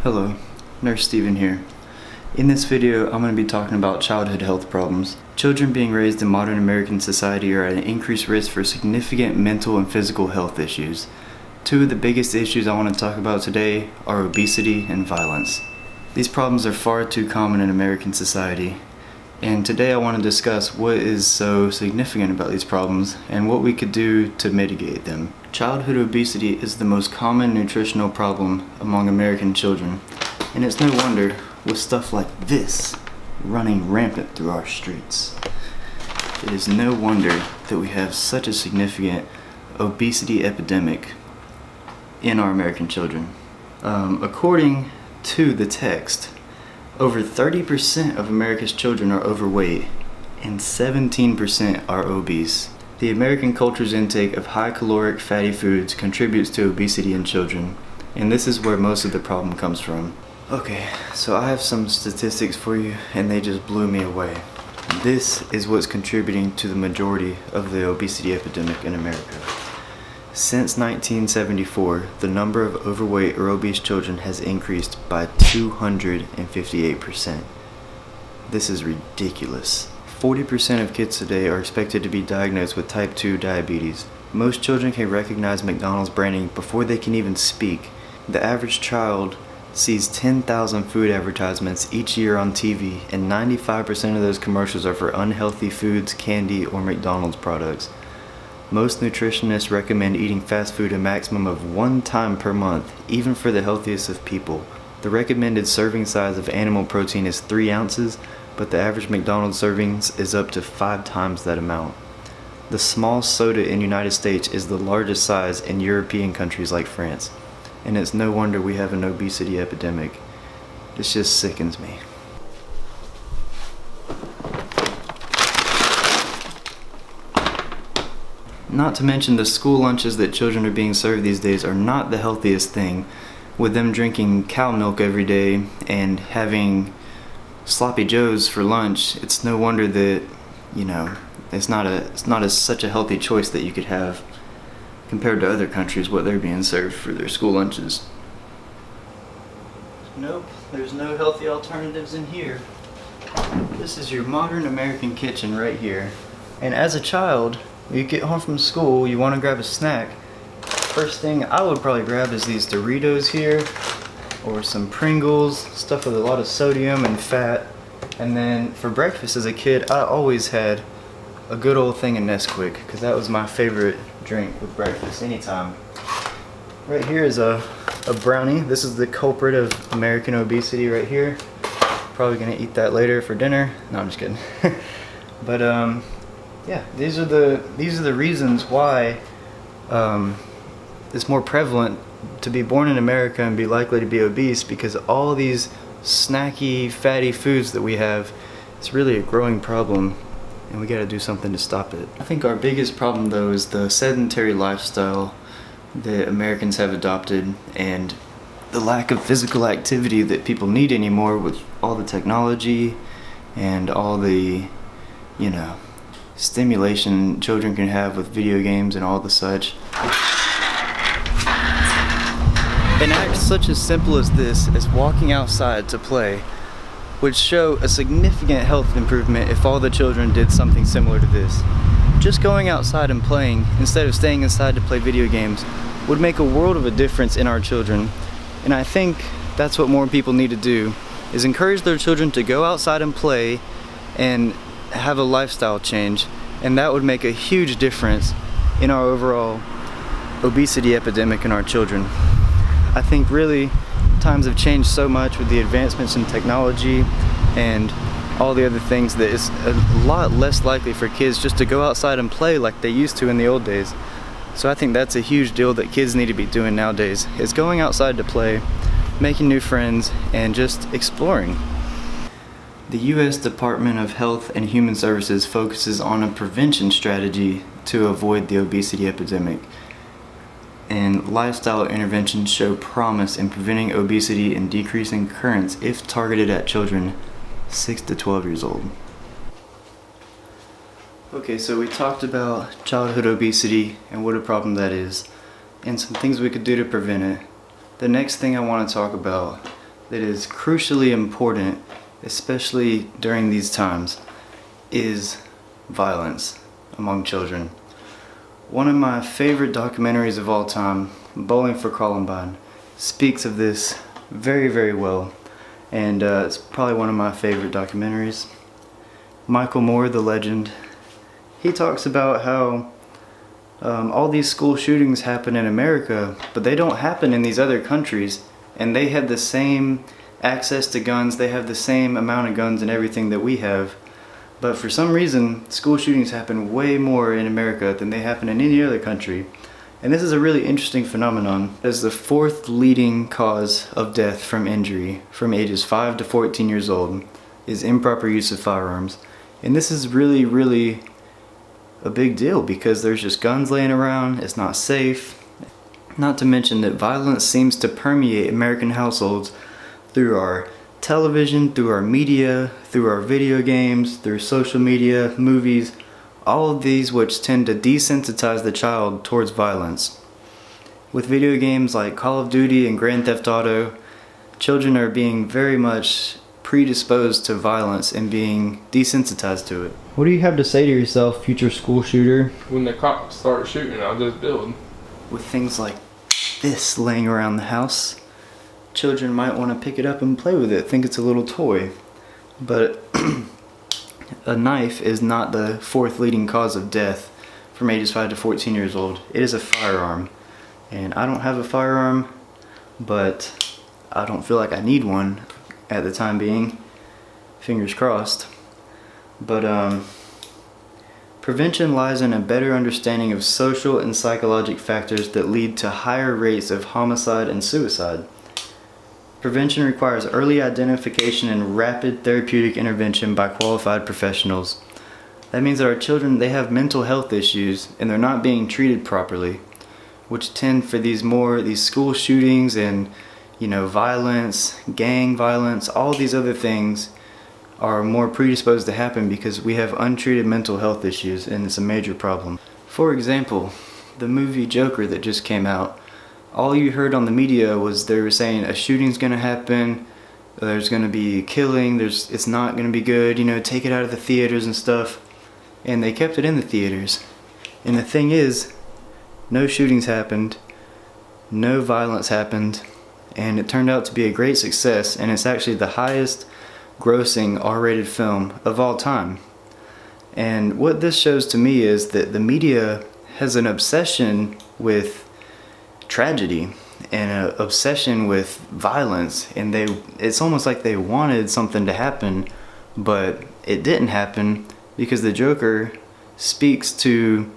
Hello, Nurse Steven here. In this video, I'm going to be talking about childhood health problems. Children being raised in modern American society are at an increased risk for significant mental and physical health issues. Two of the biggest issues I want to talk about today are obesity and violence. These problems are far too common in American society, and today I want to discuss what is so significant about these problems and what we could do to mitigate them. Childhood obesity is the most common nutritional problem among American children, and it's no wonder with stuff like this running rampant through our streets. It is no wonder that we have such a significant obesity epidemic in our American children. According to the text, over 30% of America's children are overweight and 17% are obese. The American culture's intake of high-caloric fatty foods contributes to obesity in children, and this is where most of the problem comes from. Okay, so I have some statistics for you, and they just blew me away. This is what's contributing to the majority of the obesity epidemic in America. Since 1974, the number of overweight or obese children has increased by 258%. This is ridiculous. 40% of kids today are expected to be diagnosed with type 2 diabetes. Most children can recognize McDonald's branding before they can even speak. The average child sees 10,000 food advertisements each year on TV, and 95% of those commercials are for unhealthy foods, candy, or McDonald's products. Most nutritionists recommend eating fast food a maximum of 1 time per month, even for the healthiest of people. The recommended serving size of animal protein is 3 ounces, but the average McDonald's servings is up to 5 times that amount. The small soda in the United States is the largest size in European countries like France, and it's no wonder we have an obesity epidemic. This just sickens me. Not to mention the school lunches that children are being served these days are not the healthiest thing, with them drinking cow milk every day and having sloppy joes for lunch. It's no wonder that, it's not such a healthy choice that you could have compared to other countries, what they're being served for their school lunches. Nope, there's no healthy alternatives in here. This is your modern American kitchen right here. And as a child, when you get home from school, you want to grab a snack. First thing I would probably grab is these Doritos here, or some Pringles, stuff with a lot of sodium and fat. And then for breakfast as a kid, I always had a good old thing of Nesquik, because that was my favorite drink with breakfast anytime. Right here is a brownie. This is the culprit of American obesity right here. Probably gonna eat that later for dinner. No, I'm just kidding. But yeah, these are the reasons why it's more prevalent to be born in America and be likely to be obese, because all these snacky, fatty foods that we have, it's really a growing problem, and we gotta do something to stop it. I think our biggest problem though is the sedentary lifestyle that Americans have adopted, and the lack of physical activity that people need anymore with all the technology and all the, stimulation children can have with video games and all the such. An act such as simple as this, as walking outside to play, would show a significant health improvement if all the children did something similar to this. Just going outside and playing, instead of staying inside to play video games, would make a world of a difference in our children. And I think that's what more people need to do, is encourage their children to go outside and play and have a lifestyle change. And that would make a huge difference in our overall obesity epidemic in our children. I think really times have changed so much with the advancements in technology and all the other things that it's a lot less likely for kids just to go outside and play like they used to in the old days. So I think that's a huge deal that kids need to be doing nowadays, is going outside to play, making new friends, and just exploring. The U.S. Department of Health and Human Services focuses on a prevention strategy to avoid the obesity epidemic. And lifestyle interventions show promise in preventing obesity and decreasing occurrence if targeted at children 6 to 12 years old. Okay, so we talked about childhood obesity and what a problem that is, and some things we could do to prevent it. The next thing I want to talk about that is crucially important, especially during these times, is violence among children. One of my favorite documentaries of all time, Bowling for Columbine, speaks of this very, very well, and it's probably one of my favorite documentaries. Michael Moore, the legend, he talks about how all these school shootings happen in America, but they don't happen in these other countries, and they have the same access to guns, they have the same amount of guns and everything that we have, but for some reason school shootings happen way more in America than they happen in any other country. And this is a really interesting phenomenon. As the fourth leading cause of death from injury from ages 5 to 14 years old is improper use of firearms. And this is really, really a big deal because there's just guns laying around, it's not safe. Not to mention that violence seems to permeate American households through our television, through our media, through our video games, through social media, movies, all of these which tend to desensitize the child towards violence. With video games like Call of Duty and Grand Theft Auto, children are being very much predisposed to violence and being desensitized to it. What do you have to say to yourself, future school shooter? When the cops start shooting, I'll just build. With things like this laying around the house, children might want to pick it up and play with it, think it's a little toy. But a knife is not the fourth leading cause of death from ages 5 to 14 years old. It is a firearm. And I don't have a firearm, but I don't feel like I need one at the time being. Fingers crossed. But prevention lies in a better understanding of social and psychological factors that lead to higher rates of homicide and suicide. Prevention requires early identification and rapid therapeutic intervention by qualified professionals. That means that our children, they have mental health issues and they're not being treated properly, which tend for these school shootings and, violence, gang violence, all these other things are more predisposed to happen because we have untreated mental health issues, and it's a major problem. For example, the movie Joker that just came out, all you heard on the media was they were saying a shooting's gonna happen, there's gonna be killing, it's not gonna be good, take it out of the theaters and stuff. And they kept it in the theaters. And the thing is, no shootings happened, no violence happened, and it turned out to be a great success, and it's actually the highest grossing R-rated film of all time. And what this shows to me is that the media has an obsession with tragedy and an obsession with violence, and it's almost like they wanted something to happen, but it didn't happen because the Joker speaks to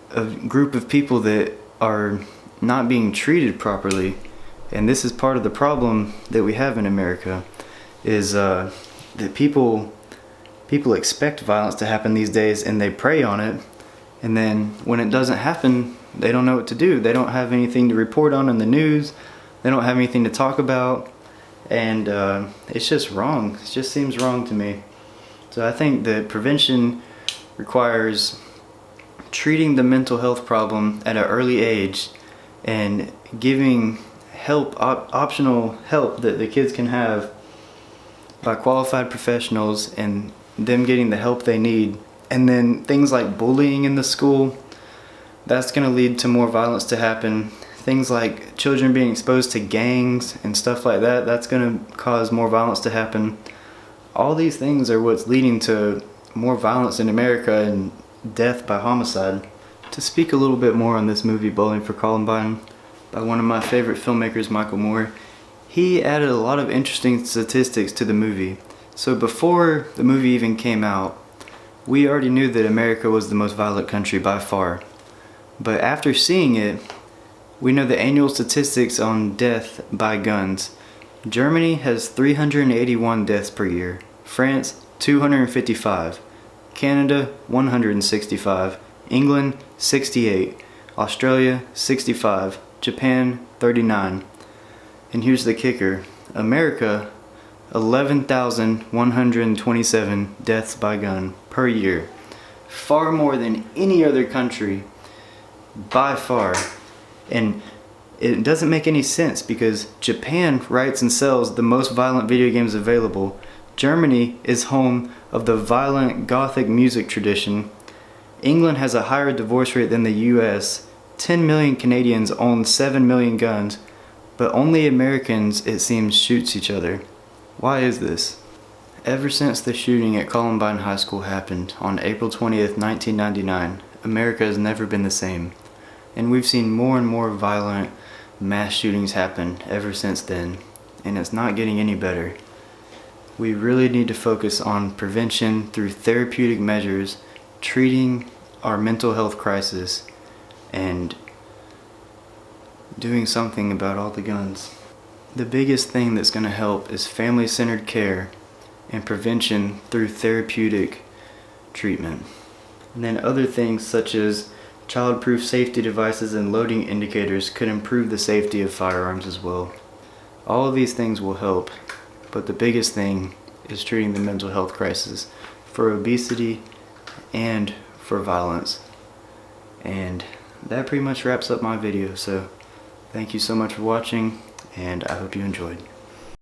a group of people that are not being treated properly. And this is part of the problem that we have in America, is that people expect violence to happen these days and they prey on it, and then when it doesn't happen, they don't know what to do. They don't have anything to report on in the news, they don't have anything to talk about, and it's just wrong. It just seems wrong to me. So I think that prevention requires treating the mental health problem at an early age and giving help, optional help that the kids can have by qualified professionals, and them getting the help they need. And then things like bullying in the school, that's going to lead to more violence to happen. Things like children being exposed to gangs and stuff like that, that's going to cause more violence to happen. All these things are what's leading to more violence in America and death by homicide. To speak a little bit more on this movie, Bowling for Columbine, by one of my favorite filmmakers, Michael Moore, he added a lot of interesting statistics to the movie. So before the movie even came out, we already knew that America was the most violent country by far. But after seeing it, we know the annual statistics on death by guns. Germany has 381 deaths per year, France 255, Canada 165, England 68, Australia 65, Japan 39. And here's the kicker, America, 11,127 deaths by gun per year. Far more than any other country, by far. And it doesn't make any sense because Japan writes and sells the most violent video games available. Germany is home of the violent gothic music tradition. England has a higher divorce rate than the US. 10 million Canadians own 7 million guns, but only Americans, it seems, shoots each other. Why is this? Ever since the shooting at Columbine High School happened on April 20th, 1999, America has never been the same. And we've seen more and more violent mass shootings happen ever since then, and it's not getting any better. We really need to focus on prevention through therapeutic measures, treating our mental health crisis, and doing something about all the guns. The biggest thing that's going to help is family-centered care and prevention through therapeutic treatment. And then other things such as child-proof safety devices and loading indicators could improve the safety of firearms as well. All of these things will help, but the biggest thing is treating the mental health crisis for obesity and for violence. And that pretty much wraps up my video, so thank you so much for watching, and I hope you enjoyed.